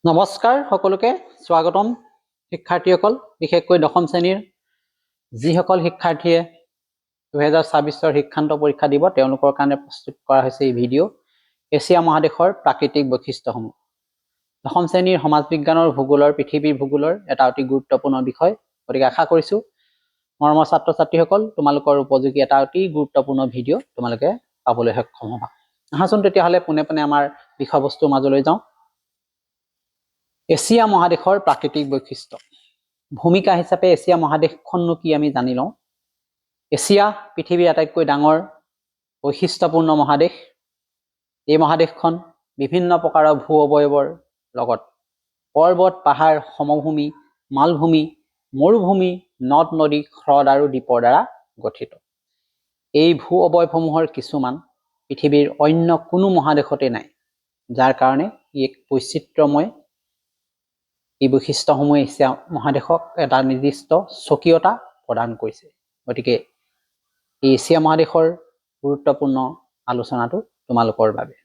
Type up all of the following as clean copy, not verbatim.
নমস্কাৰ সকলোকে স্বাগতম শিক্ষাৰ্থীসকল বিশেষকৈ দশম শ্ৰেণীৰ যিসকল শিক্ষাৰ্থীয়ে 2026 শিক্ষান্ত পৰীক্ষা দিব তেওঁলোকৰ কাৰণে প্ৰস্তুত কৰা হৈছে এই ভিডিঅ' এছিয়া মহাদেশৰ প্ৰাকৃতিক বৈশিষ্ট্যসমূহ দশম শ্ৰেণীৰ সমাজ বিজ্ঞানৰ ভূগোলৰ পৃথিৱীৰ ভূগোলৰ এটা অতি গুৰুত্বপূৰ্ণ বিষয় গতিকে আশা কৰিছো মৰমৰ ছাত্ৰ ছাত্ৰীসকল তোমালোকৰ উপযোগী এটা অতি গুৰুত্বপূৰ্ণ ভিডিঅ' তোমালোকে পাবলৈ সক্ষম হ'বা আহাচোন তেতিয়াহ'লে পুনে পুনে আমাৰ বিষয়বস্তুৰ মাজলৈ যাওঁ এছিয়া মহাদেশৰ প্ৰাকৃতিক বৈশিষ্ট্য ভূমিকা হিচাপে এছিয়া মহাদেশখননো কি আমি জানি লওঁ এছিয়া পৃথিৱীৰ আটাইতকৈ ডাঙৰ বৈশিষ্ট্যপূৰ্ণ মহাদেশ এই মহাদেশখন বিভিন্ন প্ৰকাৰৰ ভূ অৱয়বৰ লগত পৰ্বত পাহাৰ সমভূমি মালভূমি মৰুভূমি নদ নদী হ্ৰদ আৰু দ্বীপৰ দ্বাৰা গঠিত এই ভূ অৱয়ৱসমূহৰ কিছুমান পৃথিৱীৰ অন্য কোনো মহাদেশতে নাই যাৰ কাৰণে ই এক বৈচিত্ৰ্যময় এই বৈশিষ্ট্যসমূহে এছিয়া মহাদেশক এটা নিৰ্দিষ্ট স্বকীয়তা প্ৰদান কৰিছে গতিকে এই এছিয়া মহাদেশৰ গুৰুত্বপূৰ্ণ আলোচনাটো তোমালোকৰ বাবে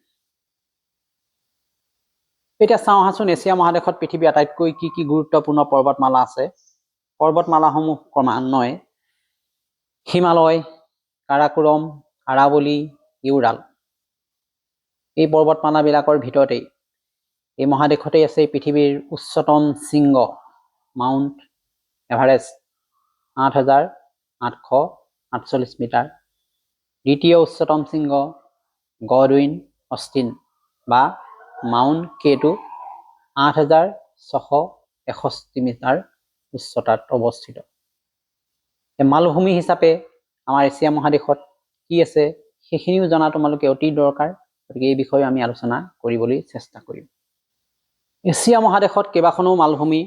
এতিয়া চাওঁ আহাচোন এছিয়া মহাদেশত পৃথিৱীৰ আটাইতকৈ কি গুৰুত্বপূৰ্ণ পৰ্বতমালা আছে পৰ্বতমালাসমূহ ক্ৰমান্বয়ে হিমালয় কাৰাকোৰম আৰাৱলী ইউৰাল এই পৰ্বতমালাবিলাকৰ ভিতৰতেই এই মহাদেশতে আছে পৃথিৱীৰ উচ্চতম শৃংগ মাউণ্ট এভাৰেষ্ট ৮৮৪৮ মিটাৰ দ্বিতীয় উচ্চতম শৃংগ গডউইন অষ্টিন বা মাউণ্ট কেটু ৮৬৬১ মিটাৰ উচ্চতাত অৱস্থিত মালভূমি হিচাপে আমাৰ এছিয়া মহাদেশত কি আছে সেইখিনিও জনা তোমালোকে অতি দৰকাৰ গতিকে এই বিষয়ে আমি আলোচনা কৰিবলৈ চেষ্টা কৰিম এছিয়া মহাদেশত কেইবাখনো মালভূমি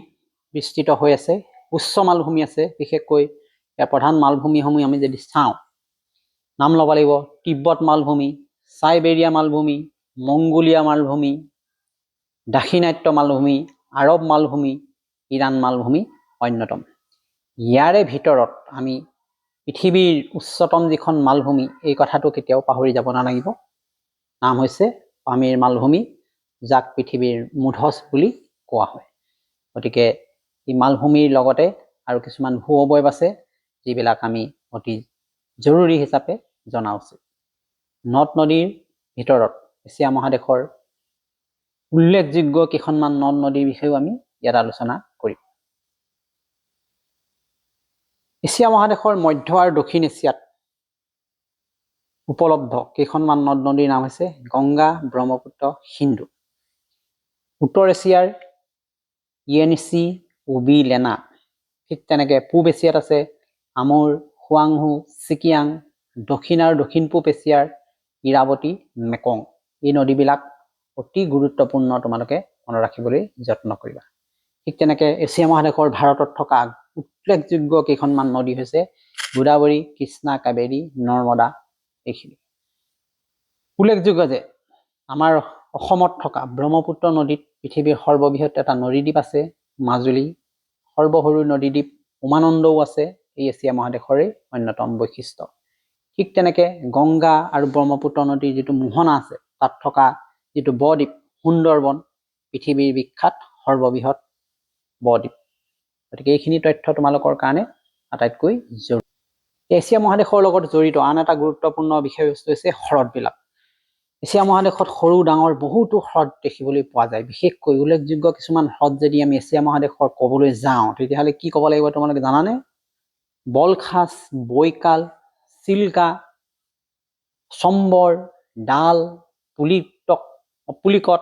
বিস্তৃত হৈ আছে উচ্চ মালভূমি আছে বিশেষকৈ ইয়াৰ প্ৰধান মালভূমিসমূহ আমি যদি চাওঁ নাম ল'ব লাগিব তিব্বত মালভূমি সাইবেৰিয়া মালভূমি মংগোলিয়া মালভূমি দাক্ষিণাত্য মালভূমি আৰব মালভূমি ইৰাণ মালভূমি অন্যতম ইয়াৰে ভিতৰত আমি পৃথিৱীৰ উচ্চতম যিখন মালভূমি এই কথাটো কেতিয়াও পাহৰি যাব নালাগিব নাম হৈছে পামিৰ মালভূমি যাক পৃথিৱীৰ মুধচ বুলি কোৱা হয় গতিকে এই মালভূমিৰ লগতে আৰু কিছুমান ভূ অৱয়ব আছে যিবিলাক আমি অতি জৰুৰী হিচাপে জনা উচিত নদ নদীৰ ভিতৰত এছিয়া মহাদেশৰ উল্লেখযোগ্য কেইখনমান নদ নদীৰ বিষয়েও আমি ইয়াত আলোচনা কৰিম এছিয়া মহাদেশৰ মধ্য আৰু দক্ষিণ এছিয়াত উপলব্ধ কেইখনমান নদ নদীৰ নাম হৈছে গংগা ব্ৰহ্মপুত্ৰ সিন্ধু উত্তৰ এছিয়াৰ ইয়েনিচি উবি লেনা ঠিক তেনেকৈ পূব এছিয়াত আছে আমুৰ হুৱাংহু চিকিয়াং দক্ষিণ আৰু দক্ষিণ পূব এছিয়াৰ ইৰাৱতী মেকং এই নদীবিলাক অতি গুৰুত্বপূৰ্ণ তোমালোকে মনত ৰাখিবলৈ যত্ন কৰিবা ঠিক তেনেকৈ এছিয়া মহাদেশৰ ভাৰতত থকা উল্লেখযোগ্য কেইখনমান নদী হৈছে গোদাবৰী কৃষ্ণা কাবেৰী নৰ্মদা এইখিনি উল্লেখযোগ্য যে আমাৰ অসমত থকা ব্ৰহ্মপুত্ৰ নদীত পৃথিৱীৰ সৰ্ববৃহৎ এটা নদীদ্বীপ আছে মাজুলী সৰ্বসৰু নদীদ্বীপ উমানন্দও আছে এই এছিয়া মহাদেশৰে অন্যতম বৈশিষ্ট্য ঠিক তেনেকৈ গংগা আৰু ব্ৰহ্মপুত্ৰ নদীৰ যিটো মোহনা আছে তাত থকা যিটো বদ্বীপ সুন্দৰবন পৃথিৱীৰ বিখ্যাত সৰ্ববৃহৎ বদ্বীপ গতিকে এইখিনি তথ্য তোমালোকৰ কাৰণে আটাইতকৈ জৰুৰী এছিয়া মহাদেশৰ লগত জড়িত আন এটা গুৰুত্বপূৰ্ণ বিষয়বস্তু হৈছে হ্ৰদবিলাক এছিয়া মহাদেশত সৰু ডাঙৰ বহুতো হ্ৰদ দেখিবলৈ পোৱা যায় বিশেষকৈ উল্লেখযোগ্য কিছুমান হ্ৰদ যদি আমি এছিয়া মহাদেশৰ ক'বলৈ যাওঁ তেতিয়াহ'লে কি ক'ব লাগিব তোমালোকে জানানে বলখাচ বৈকাল চিল্কা চম্বৰ ডাল পুলিকট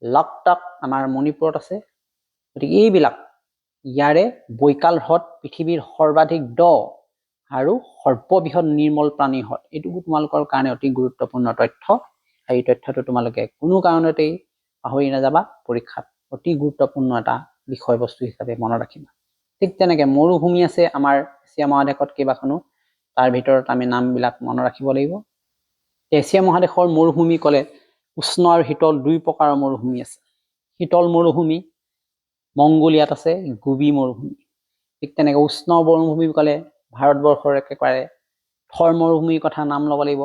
লাকটাক আমাৰ মণিপুৰত আছে গতিকে এইবিলাক ইয়াৰে বৈকাল হ্ৰদ পৃথিৱীৰ সৰ্বাধিক দ আৰু সৰ্ববৃহৎ নিৰ্মল প্ৰাণী হ্ৰদ এইটো তোমালোকৰ কাৰণে অতি গুৰুত্বপূৰ্ণ তথ্য এই তথ্যটো তোমালোকে কোনো কাৰণতেই পাহৰি নাযাবা পৰীক্ষাত অতি গুৰুত্বপূৰ্ণ এটা বিষয়বস্তু হিচাপে মনত ৰাখিবা ঠিক তেনেকৈ মৰুভূমি আছে আমাৰ এছিয়া মহাদেশত কেইবাখনো তাৰ ভিতৰত আমি নামবিলাক মনত ৰাখিব লাগিব এছিয়া মহাদেশৰ মৰুভূমি ক'লে উষ্ণ আৰু শীতল দুই প্ৰকাৰৰ মৰুভূমি আছে শীতল মৰুভূমি মংগোলিয়াত আছে গোবি মৰুভূমি ঠিক তেনেকৈ উষ্ণ মৰুভূমি ক'লে ভাৰতবৰ্ষৰ একেবাৰে থৰ মৰুভূমিৰ কথা নাম ল'ব লাগিব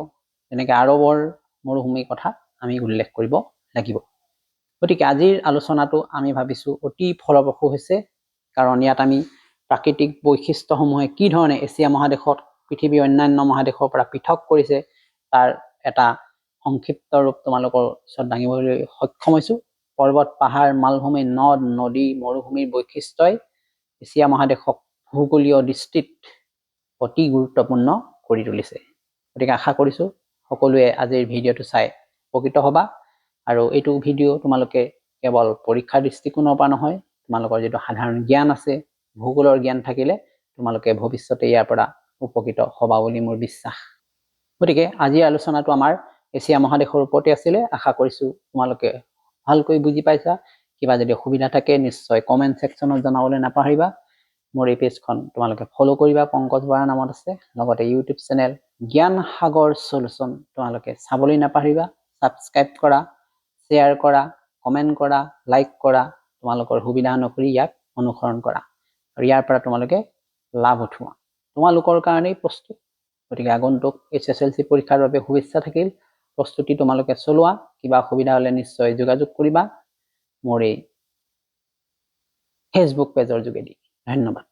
তেনেকৈ আৰৱৰ মৰুভূমিৰ কথা আমি উল্লেখ কৰিব লাগিব গতিকে আজিৰ আলোচনাটো আমি ভাবিছোঁ অতি ফলপ্ৰসূ হৈছে, কাৰণ ইয়াত আমি প্ৰাকৃতিক বৈশিষ্ট্যসমূহে কি ধৰণে এছিয়া মহাদেশক পৃথিৱীৰ অন্যান্য মহাদেশৰ পৰা পৃথক কৰিছে তাৰ এটা সংক্ষিপ্ত ৰূপ তোমালোকৰ ওচৰত দাঙিবলৈ সক্ষম হৈছোঁ। পৰ্বত, পাহাৰ, মালভূমি, নদ, নদী, মৰুভূমিৰ বৈশিষ্ট্যই এছিয়া মহাদেশক ভূগোলীয় দৃষ্টিত অতি গুৰুত্বপূৰ্ণ কৰি তুলিছে। গতিকে আশা কৰিছোঁ সকলোৱে আজিৰ ভিডিঅ'টো চাই উপকৃত হ'বা। আৰু এইটো ভিডিঅ' তোমালোকে কেৱল পৰীক্ষাৰ দৃষ্টিকোণৰ পৰা নহয়, তোমালোকৰ যিটো সাধাৰণ জ্ঞান আছে, ভূগোলৰ জ্ঞান থাকিলে তোমালোকে ভৱিষ্যতে ইয়াৰ পৰা উপকৃত হ'বা বুলি মোৰ বিশ্বাস। গতিকে আজিৰ আলোচনাটো আমাৰ এছিয়া মহাদেশৰ ওপৰতে আছিলে। আশা কৰিছোঁ তোমালোকে ভালকৈ বুজি পাইছা। কিবা যদি অসুবিধা থাকে নিশ্চয় কমেণ্ট ছেকশ্যনত জনাবলৈ নাপাহৰিবা। মোৰ এই পেজখন তোমালোকে ফ'ল' কৰিবা, পংকজ বৰা নামত আছে। লগতে ইউটিউব চেনেল জ্ঞান সাগৰ চলুচন তোমালোকে চাবলৈ নাপাহৰিবা। ছাবস্ক্ৰাইব কৰা, শ্বেয়াৰ কৰা, কমেণ্ট কৰা, লাইক কৰা, তোমালোকৰ সুবিধা অনুসৰি ইয়াক অনুসৰণ কৰা আৰু ইয়াৰ পৰা তোমালোকে লাভ উঠোৱা। তোমালোকৰ কাৰণেই প্ৰস্তুত। গতিকে আগন্তুক HSLC পৰীক্ষাৰ বাবে শুভেচ্ছা থাকিল। প্ৰস্তুতি তোমালোকে চলোৱা। কিবা অসুবিধা হ'লে নিশ্চয় যোগাযোগ কৰিবা মোৰ এই ফেচবুক পেজৰ যোগেদি। ধন্যবাদ।